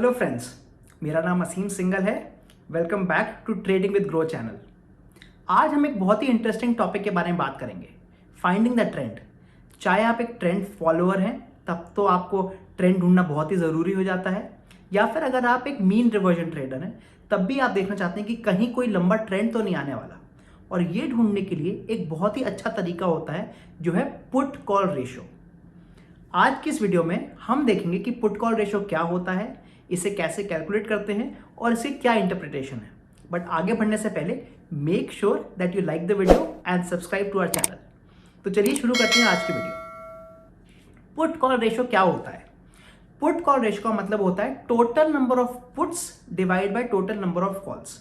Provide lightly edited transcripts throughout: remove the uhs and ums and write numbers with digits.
Hello friends, मेरा नाम असीम सिंगल है। Welcome back to trading with Groww channel. आज हम एक बहुत ही इंटरेस्टिंग टॉपिक के बारे में बात करेंगे, फाइंडिंग द ट्रेंड। चाहे आप एक ट्रेंड फॉलोअर हैं तब तो आपको ट्रेंड ढूंढना बहुत ही ज़रूरी हो जाता है, या फिर अगर आप एक मीन रिवर्जन ट्रेडर हैं तब भी आप देखना चाहते हैं कि कहीं कोई लंबा ट्रेंड तो नहीं आने वाला। और ये ढूंढने के लिए एक बहुत ही अच्छा तरीका होता है जो है पुट कॉल रेशो। आज की इस वीडियो में हम देखेंगे कि पुट कॉल रेशो क्या होता है, इसे कैसे कैलकुलेट करते हैं और इसकी क्या इंटरप्रिटेशन है। बट आगे बढ़ने से पहले make sure that you like the video and subscribe to our channel. तो चलिए शुरू करते हैं आज की वीडियो। पुट कॉल रेशो क्या होता है? पुट कॉल रेशो का मतलब होता है total number of puts divide by total number of calls.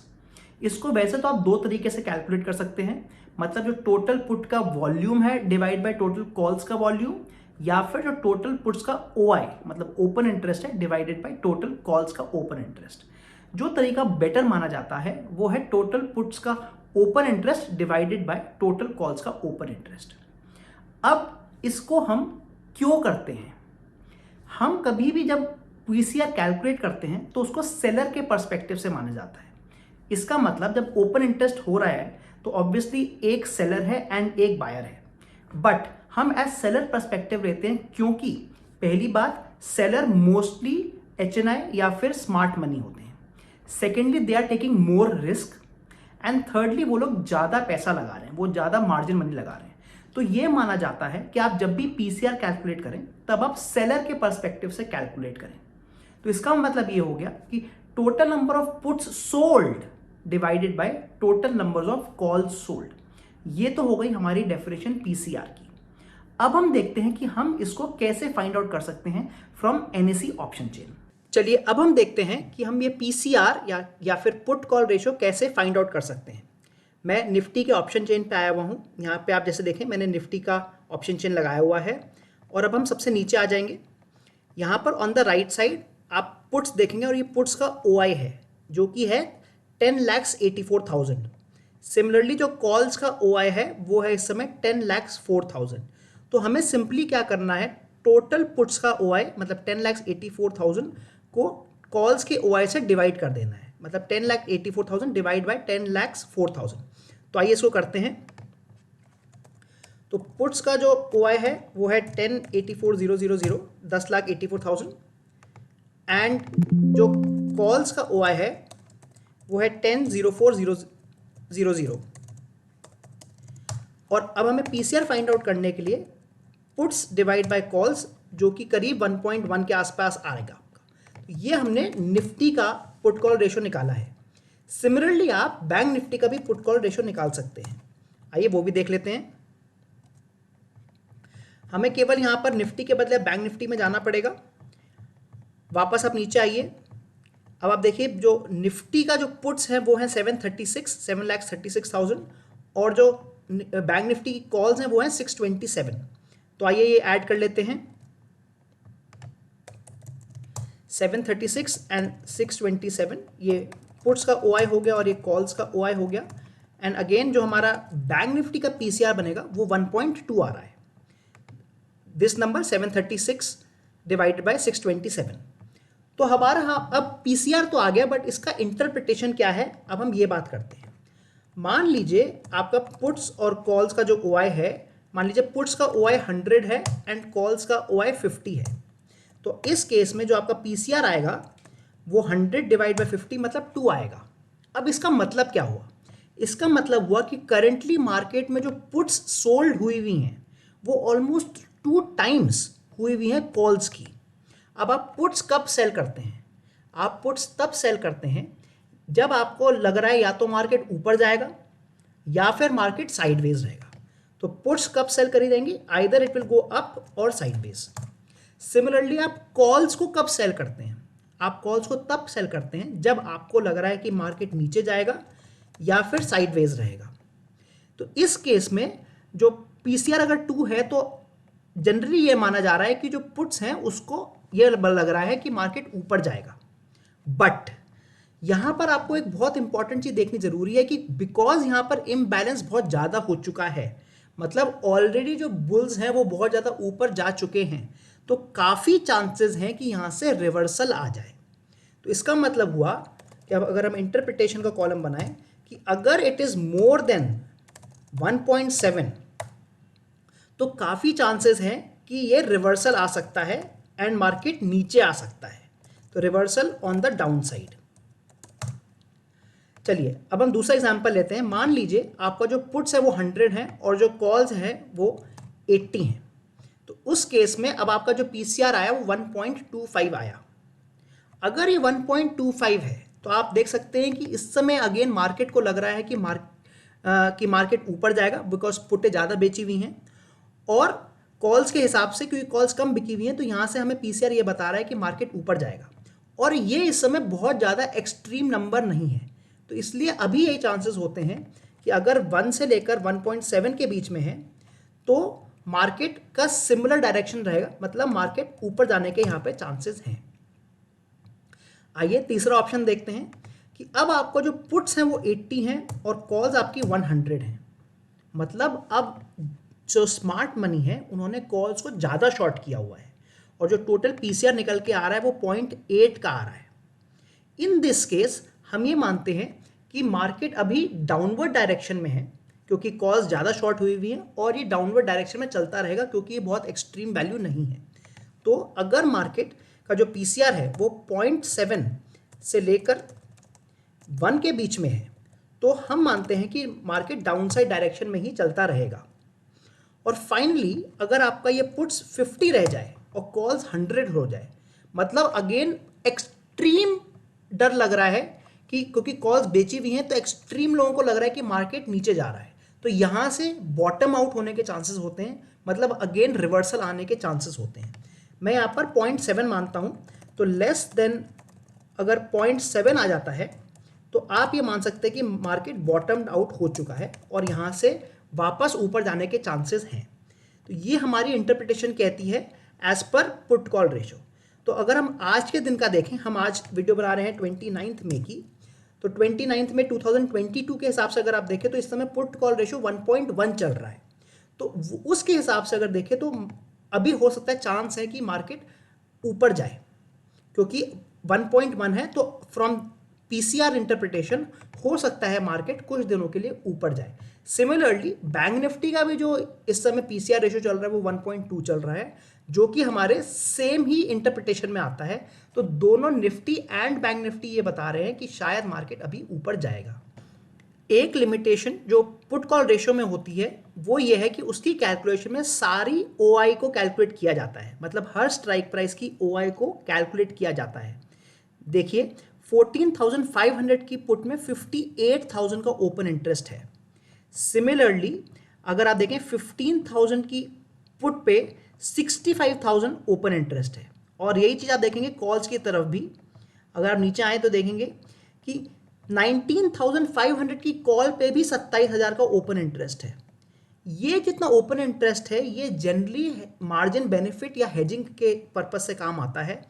इसको वैसे तो आप दो तरीके से कैलकुलेट कर सकते हैं, मतलब जो टोटल पुट का वॉल्यूम है डिवाइड बाय टोटल कॉल्स का वॉल्यूम, या फिर जो टोटल पुट्स का OI मतलब ओपन इंटरेस्ट है डिवाइडेड बाय टोटल कॉल्स का ओपन इंटरेस्ट। जो तरीका बेटर माना जाता है वो है टोटल पुट्स का open interest divided by total calls का ओपन इंटरेस्ट। अब इसको हम क्यों करते हैं? हम कभी भी जब PCR कैलकुलेट करते हैं तो उसको सेलर के पर्सपेक्टिव से माना जाता है। इसका मतलब जब ओपन इंटरेस्ट हो रहा है तो ऑब्वियसली एक सेलर है एंड एक बायर है, बट हम एज सेलर पर्सपेक्टिव लेते हैं क्योंकि पहली बात, सेलर मोस्टली HNI या फिर स्मार्ट मनी होते हैं। Secondly, they are taking more risk, and thirdly वो लोग ज़्यादा पैसा लगा रहे हैं, वो ज़्यादा मार्जिन मनी लगा रहे हैं। तो ये माना जाता है कि आप जब भी PCR कैलकुलेट करें तब आप सेलर के पर्सपेक्टिव से कैलकुलेट करें। तो इसका मतलब ये हो गया कि total number of puts sold divided by total number of calls sold. ये तो हो गई हमारी डेफिनेशन PCR की। अब हम देखते हैं कि हम इसको कैसे फाइंड आउट कर सकते हैं फ्रॉम NSE ऑप्शन चेन। चलिए अब हम देखते हैं कि हम ये PCR या फिर पुट कॉल रेशो कैसे फाइंड आउट कर सकते हैं। मैं निफ्टी के ऑप्शन चेन पे आया हुआ हूँ। यहाँ पे आप जैसे देखें मैंने निफ्टी का ऑप्शन चेन लगाया हुआ है, और अब हम सबसे नीचे आ जाएंगे। यहाँ पर ऑन द राइट साइड आप पुट्स देखेंगे और ये पुट्स का OI है जो कि है 10,84,000। सिमिलरली जो कॉल्स का OI है वो है इस समय 10,04,000। तो हमें सिंपली क्या करना है, टोटल पुट्स का OI मतलब 10,84,000 को कॉल्स के OI से डिवाइड कर देना है, मतलब 10,84,000 डिवाइड बाय 10,04,000। तो आइए इसको करते हैं। तो पुट्स का जो OI है वो है 10,84,000 10,84,000, एंड जो कॉल्स का OI है वो है 10,04,000। और अब हमें PCR फाइंड आउट करने के लिए पुट्स डिवाइड बाय कॉल्स जो कि करीब 1.1 के आसपास आएगा आपका। ये हमने निफ्टी का पुट कॉल रेशो निकाला है। सिमिलरली आप बैंक निफ्टी का भी पुट कॉल रेशो निकाल सकते हैं। आइए वो भी देख लेते हैं। हमें केवल यहाँ पर निफ्टी के बदले बैंक निफ्टी में जाना पड़ेगा। वापस आप नीचे आइए। अब आप देखिए जो निफ्टी का जो पुट्स है वो है 7,36,000, और जो बैंक निफ्टी की कॉल्स हैं वो हैं 627। तो आइए ये ऐड कर लेते हैं, 736 एंड 627। ये पुट्स का OI हो गया और ये कॉल्स का OI हो गया। एंड अगेन जो हमारा बैंक निफ्टी का PCR बनेगा वो 1.2 आ रहा है। This number 736 divided by 627। तो हमारा अब PCR तो आ गया, बट इसका इंटरप्रिटेशन क्या है अब हम ये बात करते हैं। मान लीजिए आपका पुट्स और कॉल्स का जो OI है, मान लीजिए पुट्स का OI 100 है एंड कॉल्स का OI 50 है। तो इस केस में जो आपका PCR आएगा वो 100 डिवाइड बाय 50 मतलब 2 आएगा। अब इसका मतलब क्या हुआ? इसका मतलब हुआ कि करेंटली मार्केट में जो पुट्स सोल्ड हुई हुई हैं वो ऑलमोस्ट 2 टाइम्स हुई हुई हैं कॉल्स की। अब आप पुट्स कब सेल करते हैं? आप पुट्स तब सेल करते हैं जब आपको लग रहा है या तो मार्केट ऊपर जाएगा या फिर मार्केट साइडवेज रहेगा। तो पुट्स कब सेल करी जाएंगी? Either it will go up और साइडवेज। सिमिलरली आप कॉल्स को कब सेल करते हैं? आप कॉल्स को तब सेल करते हैं जब आपको लग रहा है कि मार्केट नीचे जाएगा या फिर साइडवेज रहेगा। तो इस केस में जो PCR अगर 2 है तो जनरली ये माना जा रहा है कि जो पुट्स हैं उसको ये लग रहा है कि मार्केट ऊपर जाएगा। बट यहां पर आपको एक बहुत इंपॉर्टेंट चीज देखनी जरूरी है कि बिकॉज यहां पर इम्बैलेंस बहुत ज्यादा हो चुका है, मतलब ऑलरेडी जो बुल्स हैं वो बहुत ज्यादा ऊपर जा चुके हैं, तो काफी चांसेस हैं कि यहां से रिवर्सल आ जाए। तो इसका मतलब हुआ कि अब अगर हम इंटरप्रिटेशन का कॉलम बनाएं कि अगर इट इज मोर देन 1.7 तो काफ़ी चांसेस हैं कि ये रिवर्सल आ सकता है एंड मार्केट नीचे आ सकता है, तो reversal on the down side. चलिए अब हम दूसरा एग्जांपल लेते हैं। मान लीजिए आपका जो पुट्स है वो 100 है और जो कॉल्स है वो 80 हैं, तो उस केस में अब आपका जो पीसीआर आया वो 1.25 आया। अगर ये 1.25 है तो आप देख सकते हैं कि इस समय अगेन मार्केट को लग रहा है कि मार्केट ऊपर जाएगा बिकॉज पुटें ज़्यादा बेची हुई हैं, और कॉल्स के हिसाब से क्योंकि कॉल्स कम बिकी हुई हैं तो यहाँ से हमें पीसीआर ये बता रहा है कि मार्केट ऊपर जाएगा, और ये इस समय बहुत ज़्यादा एक्सट्रीम नंबर नहीं है। तो इसलिए अभी यही चांसेस होते हैं कि अगर 1 से लेकर 1.7 के बीच में है तो मार्केट का सिमिलर डायरेक्शन रहेगा, मतलब मार्केट ऊपर जाने के यहाँ पे चांसेस हैं। आइए तीसरा ऑप्शन देखते हैं कि अब आपको जो पुट्स हैं वो 80 हैं और कॉल्स आपकी 100 हैं, मतलब अब जो स्मार्ट मनी है उन्होंने कॉल्स को ज़्यादा शॉर्ट किया हुआ है और जो टोटल पीसीआर निकल के आ रहा है वो 0.8 का आ रहा है। इन दिस केस हम ये मानते हैं कि मार्केट अभी डाउनवर्ड डायरेक्शन में है क्योंकि कॉल्स ज़्यादा शॉर्ट हुई हुई हैं और ये डाउनवर्ड डायरेक्शन में चलता रहेगा क्योंकि ये बहुत एक्सट्रीम वैल्यू नहीं है। तो अगर मार्केट का जो पीसीआर है वो 0.7 से लेकर 1 के बीच में है तो हम मानते हैं कि मार्केट डाउनसाइड डायरेक्शन में ही चलता रहेगा। और फाइनली अगर आपका ये पुट्स 50 रह जाए और कॉल्स 100 हो जाए, मतलब अगेन एक्सट्रीम डर लग रहा है कि क्योंकि कॉल्स बेची हुई हैं तो एक्सट्रीम लोगों को लग रहा है कि मार्केट नीचे जा रहा है, तो यहाँ से बॉटम आउट होने के चांसेस होते हैं, मतलब अगेन रिवर्सल आने के चांसेस होते हैं। मैं यहाँ पर 0.7 मानता हूँ, तो लेस देन अगर 0.7 आ जाता है तो आप ये मान सकते हैं कि मार्केट बॉटम आउट हो चुका है और यहाँ से वापस ऊपर जाने के चांसेस हैं। तो ये हमारी इंटरप्रिटेशन कहती है as per put call ratio. तो अगर हम आज के दिन का देखें, हम आज वीडियो बना रहे हैं 29 मई की, तो 29 में 2022 के हिसाब से अगर आप देखें तो इस समय पुट कॉल रेशो 1.1 चल रहा है। तो उसके हिसाब से अगर देखें तो अभी हो सकता है चांस है कि मार्केट ऊपर जाए क्योंकि 1.1 है, तो फ्रॉम पीसीआर इंटरप्रिटेशन हो सकता है मार्केट कुछ दिनों के लिए ऊपर जाए। सिमिलरली बैंक निफ्टी का भी जो इस समय पीसीआर रेशो चल रहा है वो 1.2 चल रहा है, जो कि हमारे सेम ही इंटरप्रिटेशन में आता है। तो दोनों निफ्टी एंड बैंक निफ्टी ये बता रहे हैं कि शायद मार्केट अभी ऊपर जाएगा। एक लिमिटेशन जो पुट कॉल रेशो में होती है वो ये है कि उसकी कैलकुलेशन में सारी ओआई को कैलकुलेट किया जाता है, मतलब हर स्ट्राइक प्राइस की ओआई को कैलकुलेट किया जाता है। देखिए 14,500 की पुट में 58,000 का ओपन इंटरेस्ट है। सिमिलरली अगर आप देखें 15,000 की पुट पे 65,000 ओपन इंटरेस्ट है, और यही चीज़ आप देखेंगे कॉल्स की तरफ भी। अगर आप नीचे आए तो देखेंगे कि 19,500 की कॉल पे भी 27,000 का ओपन इंटरेस्ट है। ये जितना ओपन इंटरेस्ट है ये जनरली मार्जिन बेनिफिट या हेजिंग के पर्पज से काम आता है।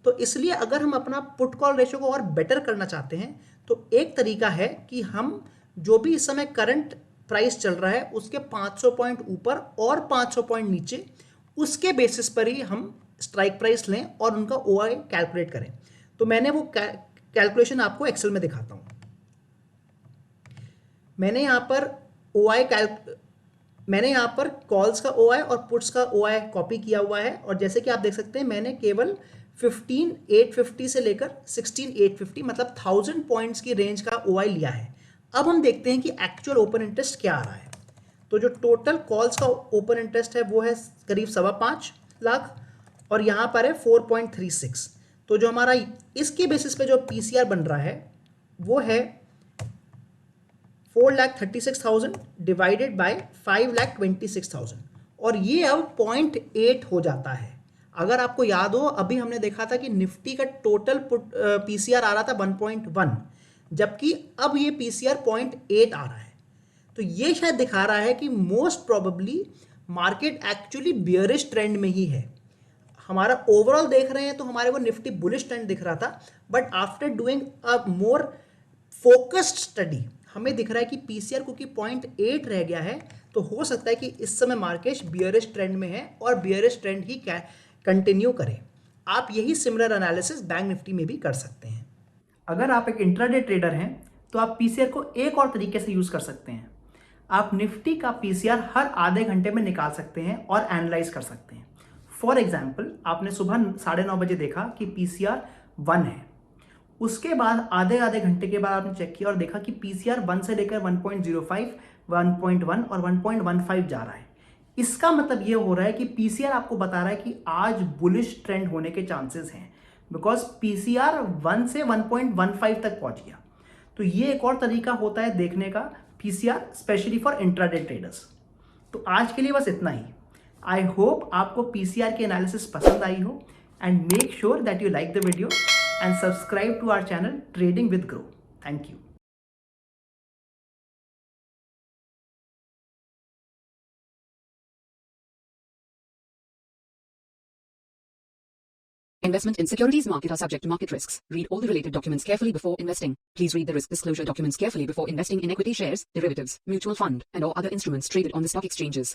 तो इसलिए अगर हम अपना पुट कॉल रेशो को और बेटर करना चाहते हैं तो एक तरीका है कि हम जो भी इस समय करंट प्राइस चल रहा है उसके 500 पॉइंट ऊपर और 500 पॉइंट नीचे, उसके बेसिस पर ही हम स्ट्राइक प्राइस लें और उनका ओआई कैलकुलेट करें। तो मैंने वो कैलकुलेशन आपको एक्सेल में दिखाता हूँ। मैंने यहाँ पर कॉल्स का ओआई और पुट्स का ओआई कॉपी किया हुआ है, और जैसे कि आप देख सकते हैं मैंने केवल 15,850 से लेकर 16,850 मतलब 1000 पॉइंट्स की रेंज का ओआई लिया है। अब हम देखते हैं कि एक्चुअल ओपन इंटरेस्ट क्या आ रहा है। तो जो टोटल कॉल्स का ओपन इंटरेस्ट है वो है करीब 5.25 लाख और यहाँ पर है 4.36। तो जो हमारा इसके बेसिस पे जो पीसीआर बन रहा है वो है 4,36,000 डिवाइडेड बाय 5,26,000 और ये अब 0.8 हो जाता है। अगर आपको याद हो अभी हमने देखा था कि निफ्टी का टोटल पीसीआर आ रहा था 1.1, जबकि अब ये पीसीआर 0.8 आ रहा है। तो ये शायद दिखा रहा है कि most probably market actually bearish trend में ही है। हमारा ओवरऑल देख रहे हैं तो हमारे को निफ्टी बुलिश ट्रेंड दिख रहा था, but after doing a more focused study हमें दिख रहा है कि पीसीआर क्योंकि 0.8 रह गया है तो हो सकता है कि इस समय मार्केट बियरिश ट्रेंड में है और बियरिश ट्रेंड ही कंटिन्यू करे। आप यही सिमिलर एनालिसिस बैंक निफ्टी में भी कर सकते हैं। अगर आप एक इंट्राडे ट्रेडर हैं तो आप पीसीआर को एक और तरीके से यूज कर सकते हैं। आप निफ्टी का पीसीआर हर आधे घंटे में निकाल सकते हैं और एनालाइज कर सकते हैं। फॉर एग्जाम्पल, आपने सुबह 9:30 बजे देखा कि पीसीआर 1 है, उसके बाद आधे आधे घंटे के बाद आपने चेक किया और देखा कि पीसीआर 1 से लेकर 1.05, 1.1 और 1.15 जा रहा है। इसका मतलब ये हो रहा है कि पीसीआर आपको बता रहा है कि आज बुलिश ट्रेंड होने के चांसेस हैं, बिकॉज पीसीआर 1 से 1.15 तक पहुंच गया। तो ये एक और तरीका होता है देखने का PCR, specially for intraday traders. तो आज के लिए बस इतना ही। आई होप आपको पीसीआर की एनालिसिस पसंद आई हो, and make sure that you like the video and subscribe to our channel Trading with Grow. Thank you. Investment in securities market are subject to market risks. Read all the related documents carefully before investing. Please read the risk disclosure documents carefully before investing in equity shares, derivatives, mutual fund, and or other instruments traded on the stock exchanges.